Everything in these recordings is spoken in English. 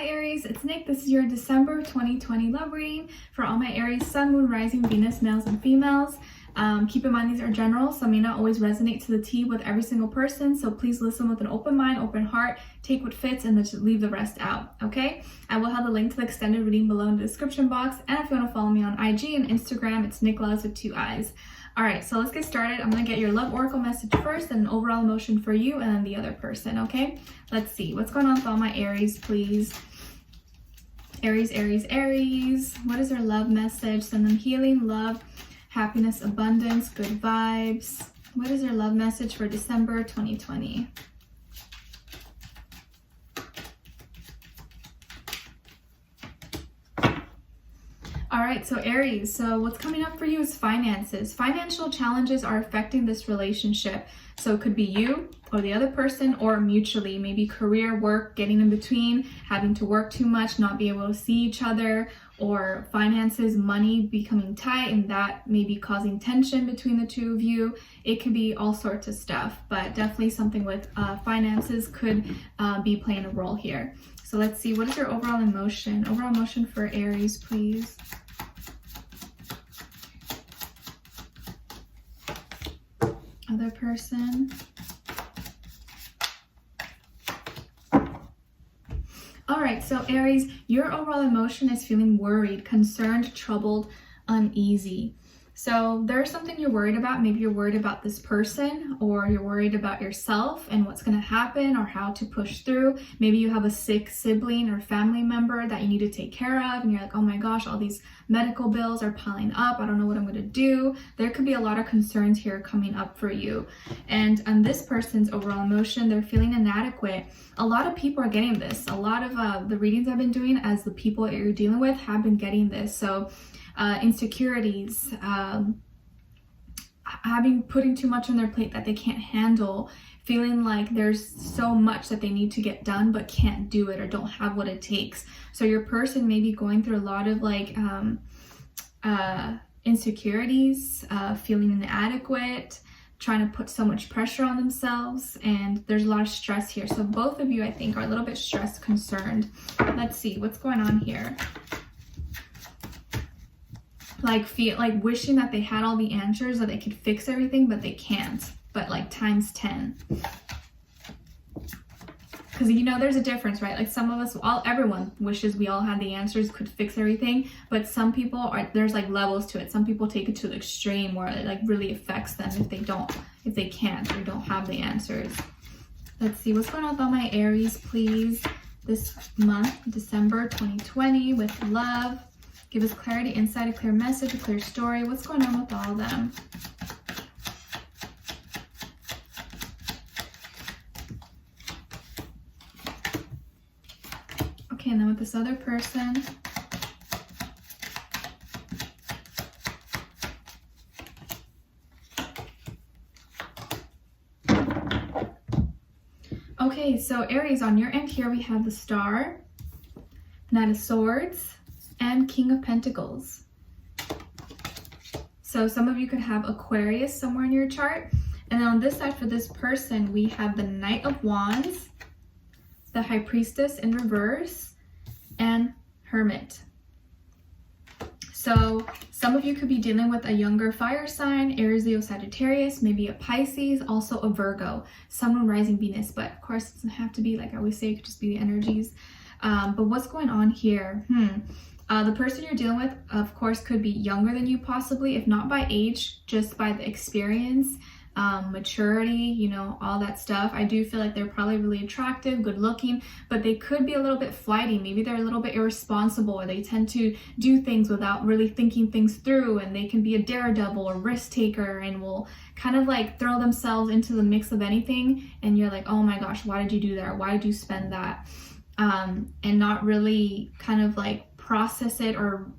Hi Aries, it's Nick. This is your December 2020 love reading for all my Aries, Sun, Moon, Rising, Venus, males and females. Keep in mind these are general, so may not always resonate to the T with every single person, so please listen with an open mind, open heart, take what fits, and then just leave the rest out, okay? I will have the link to the extended reading below in the description box, and if you want to follow me on IG and Instagram, it's Nicloves with 2 eyes. Alright, so let's get started. I'm going to get your love oracle message first, then an overall emotion for you, and then the other person, okay? Let's see. What's going on with all my Aries, please? Aries, Aries, Aries. What is their love message? Send them healing, love, happiness, abundance, good vibes. What is their love message for December 2020? All right, so Aries, so what's coming up for you is finances. Financial challenges are affecting this relationship. So it could be you or the other person or mutually, maybe career, work, getting in between, having to work too much, not be able to see each other, or finances, money becoming tight and that may be causing tension between the two of you. It could be all sorts of stuff, but definitely something with finances could be playing a role here. So let's see, what is your overall emotion? Overall emotion for Aries, please. Other person. All right, so Aries, your overall emotion is feeling worried, concerned, troubled, uneasy. So there's something you're worried about. Maybe you're worried about this person, or you're worried about yourself and what's going to happen or how to push through. Maybe you have a sick sibling or family member that you need to take care of and you're like, oh my gosh, all these medical bills are piling up. I don't know what I'm going to do. There could be a lot of concerns here coming up for you. And on this person's overall emotion, they're feeling inadequate. A lot of people are getting this. A lot of the readings I've been doing as the people that you're dealing with have been getting this. So insecurities, putting too much on their plate that they can't handle, feeling like there's so much that they need to get done but can't do it or don't have what it takes. So your person may be going through a lot of like insecurities, feeling inadequate, trying to put so much pressure on themselves, and there's a lot of stress here. So both of you, I think, are a little bit stressed, concerned. Let's see what's going on here. Like wishing that they had all the answers, that they could fix everything, but they can't. But like times 10. Because you know there's a difference, right? Like some of us, everyone wishes we all had the answers, could fix everything. But some people there's like levels to it. Some people take it to the extreme where it like really affects them if they can't or don't have the answers. Let's see what's going on with all my Aries, please. This month, December 2020, with love. Give us clarity, insight, a clear message, a clear story. What's going on with all of them? Okay, and then with this other person. Okay, so Aries, on your end here, we have the Star, Knight of Swords, and King of Pentacles. So some of you could have Aquarius somewhere in your chart. And then on this side for this person, we have the Knight of Wands, the High Priestess in reverse, and Hermit. So some of you could be dealing with a younger fire sign, Aries, Leo, Sagittarius, maybe a Pisces, also a Virgo, Sun, Moon, Rising, Venus. But of course, it doesn't have to be, like I always say, it could just be the energies. But what's going on here? The person you're dealing with, of course, could be younger than you possibly, if not by age, just by the experience, maturity, you know, all that stuff. I do feel like they're probably really attractive, good looking, but they could be a little bit flighty. Maybe they're a little bit irresponsible, or they tend to do things without really thinking things through, and they can be a daredevil or risk taker and will kind of like throw themselves into the mix of anything. And you're like, oh my gosh, why did you do that? Or why did you spend that? And not really kind of like process it or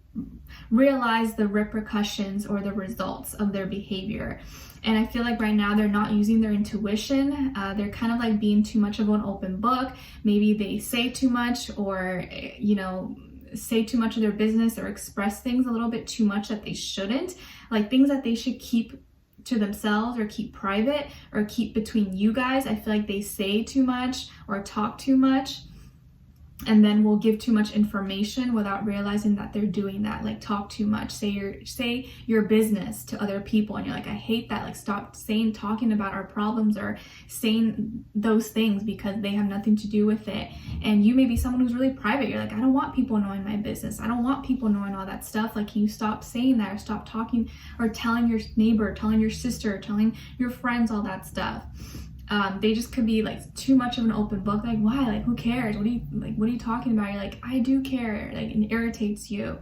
realize the repercussions or the results of their behavior. And I feel like right now they're not using their intuition. They're kind of like being too much of an open book. Maybe they say too much, or, you know, say too much of their business or express things a little bit too much that they shouldn't. Like things that they should keep to themselves or keep private or keep between you guys. I feel like they say too much or talk too much. and then will give too much information without realizing that they're doing that. Like talk too much, say your business to other people, and you're like, I hate that. Like stop talking about our problems or saying those things because they have nothing to do with it. And you may be someone who's really private. You're like, I don't want people knowing my business. I don't want people knowing all that stuff. Like, can you stop saying that, or stop talking or telling your neighbor, telling your sister, telling your friends all that stuff? They just could be like too much of an open book. Like, why? Like, who cares? What are you talking about? You're like, I do care. Like, it irritates you.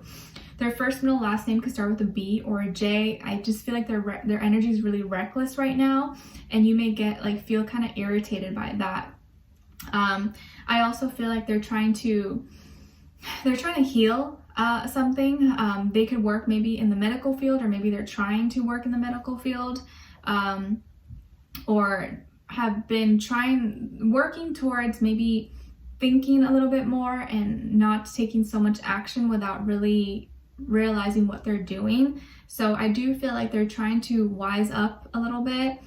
Their first, middle, last name could start with a B or a J. I just feel like their energy is really reckless right now, and you may feel kind of irritated by that. I also feel like they're trying to heal something. They could work maybe in the medical field, or maybe they're trying to work in the medical field, or have been working towards maybe thinking a little bit more and not taking so much action without really realizing what they're doing. So I do feel like they're trying to wise up a little bit,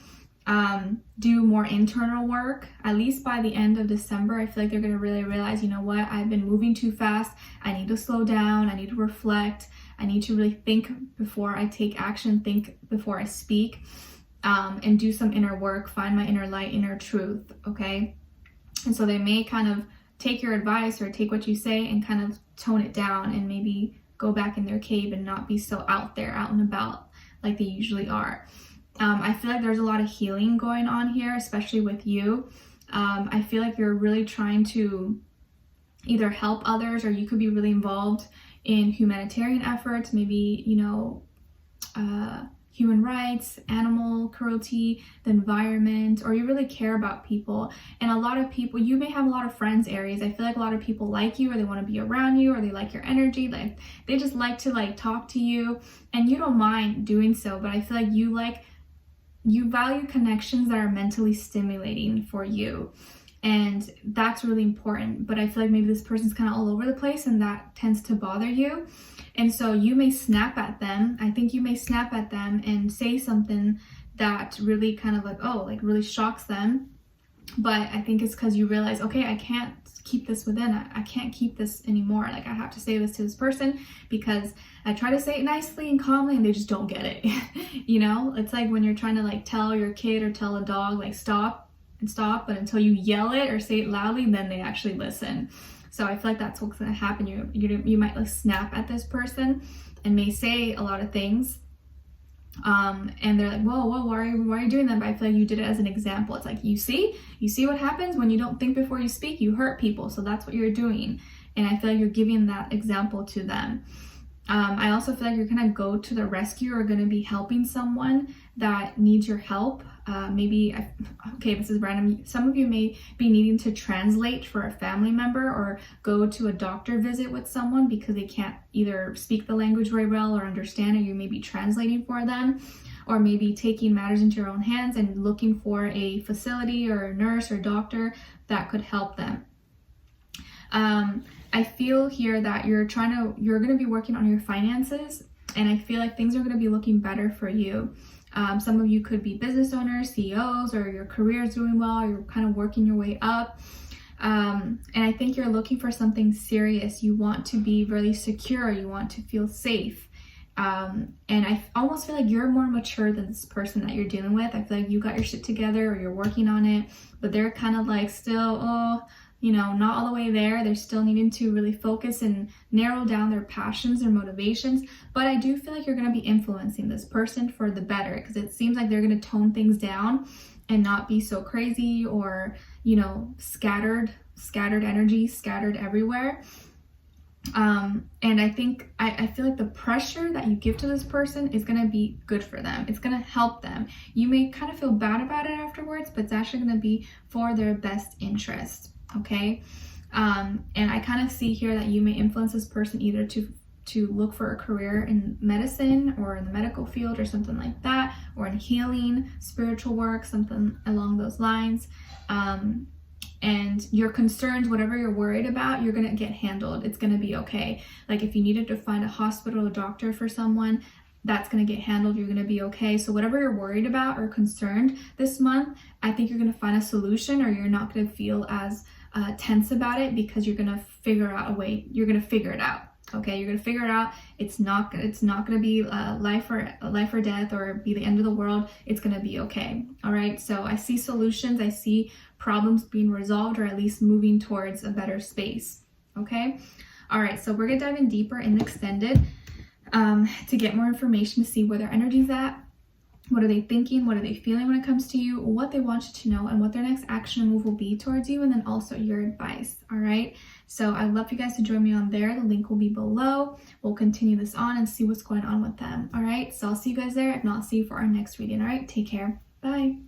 do more internal work. At least by the end of December, I feel like they're going to really realize, you know what, I've been moving too fast. I need to slow down. I need to reflect. I need to really think before I take action, think before I speak. And do some inner work, find my inner light, inner truth, okay? And so they may kind of take your advice or take what you say and kind of tone it down and maybe go back in their cave and not be so out there, out and about like they usually are. I feel like there's a lot of healing going on here, especially with you. I feel like you're really trying to either help others, or you could be really involved in humanitarian efforts, maybe, human rights, animal cruelty, the environment, or you really care about people. And a lot of people, you may have a lot of friends, Aries. I feel like a lot of people like you, or they want to be around you, or they like your energy. Like, they just like to talk to you, and you don't mind doing so. But I feel like you value connections that are mentally stimulating for you. And that's really important. But I feel like maybe this person's kind of all over the place, and that tends to bother you. And so you may snap at them. I think you may snap at them and say something that really kind of really shocks them. But I think it's because you realize, okay, I can't keep this within. I can't keep this anymore. Like, I have to say this to this person, because I try to say it nicely and calmly and they just don't get it. It's like when you're trying to tell your kid or tell a dog, stop, but until you yell it or say it loudly, then they actually listen. So I feel like that's what's going to happen. You might snap at this person and may say a lot of things. And they're like, whoa, why are you doing that? But I feel like you did it as an example. It's like, you see what happens when you don't think before you speak, you hurt people. So that's what you're doing. And I feel like you're giving that example to them. I also feel like you're going to go to the rescue, or going to be helping someone that needs your help. This is random. Some of you may be needing to translate for a family member, or go to a doctor visit with someone because they can't either speak the language very well or understand it. You may be translating for them, or maybe taking matters into your own hands and looking for a facility or a nurse or doctor that could help them. I feel here that you're going to be working on your finances, and I feel like things are going to be looking better for you. Some of you could be business owners, CEOs, or your career is doing well, or you're kind of working your way up. And I think you're looking for something serious. You want to be really secure. You want to feel safe. And I almost feel like you're more mature than this person that you're dealing with. I feel like you got your shit together, or you're working on it, but they're kind of still, not all the way there. They're still needing to really focus and narrow down their passions, their motivations. But I do feel like you're going to be influencing this person for the better, because it seems like they're going to tone things down and not be so crazy or, scattered energy, scattered everywhere. And I think, I feel like the pressure that you give to this person is going to be good for them. It's going to help them. You may kind of feel bad about it afterwards, but it's actually going to be for their best interest. Okay. And I kind of see here that you may influence this person either to look for a career in medicine, or in the medical field, or something like that, or in healing, spiritual work, something along those lines. And your concerns, whatever you're worried about, you're going to get handled. It's going to be okay. Like, if you needed to find a hospital, a doctor for someone, that's going to get handled. You're going to be okay. So whatever you're worried about or concerned this month, I think you're going to find a solution, or you're not going to feel as tense about it, because you're going to figure out a way. You're going to figure it out. Okay, you're gonna figure it out. It's not gonna be life or death or be the end of the world. It's gonna be okay. All right. So I see solutions. I see problems being resolved, or at least moving towards a better space. Okay. All right. So we're gonna dive in deeper in the extended to get more information, to see where their energy's at. What are they thinking? What are they feeling when it comes to you? What they want you to know, and what their next action move will be towards you, and then also your advice. All right. So I'd love you guys to join me on there. The link will be below. We'll continue this on and see what's going on with them. All right. So I'll see you guys there. If not, see you for our next reading. All right. Take care. Bye.